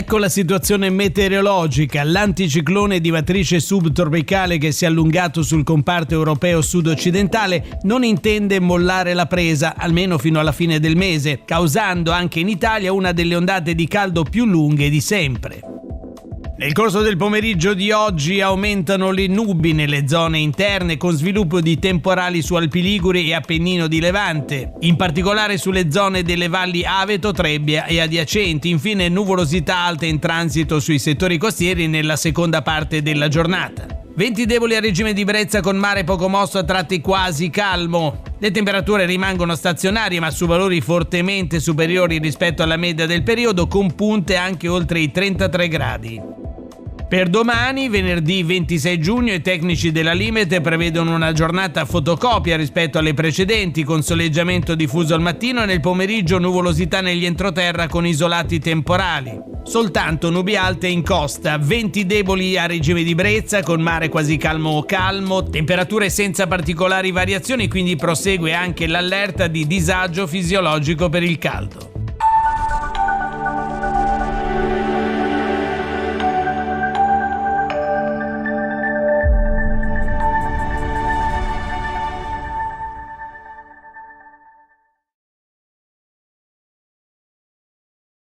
Ecco la situazione meteorologica. L'anticiclone di matrice subtropicale che si è allungato sul comparto europeo sud-occidentale non intende mollare la presa, almeno fino alla fine del mese, causando anche in Italia una delle ondate di caldo più lunghe di sempre. Nel corso del pomeriggio di oggi aumentano le nubi nelle zone interne con sviluppo di temporali su Alpi Liguri e Appennino di Levante, in particolare sulle zone delle valli Aveto, Trebbia e adiacenti. Infine nuvolosità alta in transito sui settori costieri nella seconda parte della giornata. Venti deboli a regime di brezza con mare poco mosso a tratti quasi calmo. Le temperature rimangono stazionarie ma su valori fortemente superiori rispetto alla media del periodo, con punte anche oltre i 33 gradi. Per domani, venerdì 26 giugno, i tecnici della Limete prevedono una giornata fotocopia rispetto alle precedenti, con soleggiamento diffuso al mattino e nel pomeriggio nuvolosità negli entroterra con isolati temporali. Soltanto nubi alte in costa, venti deboli a regime di brezza con mare quasi calmo, temperature senza particolari variazioni, quindi prosegue anche l'allerta di disagio fisiologico per il caldo.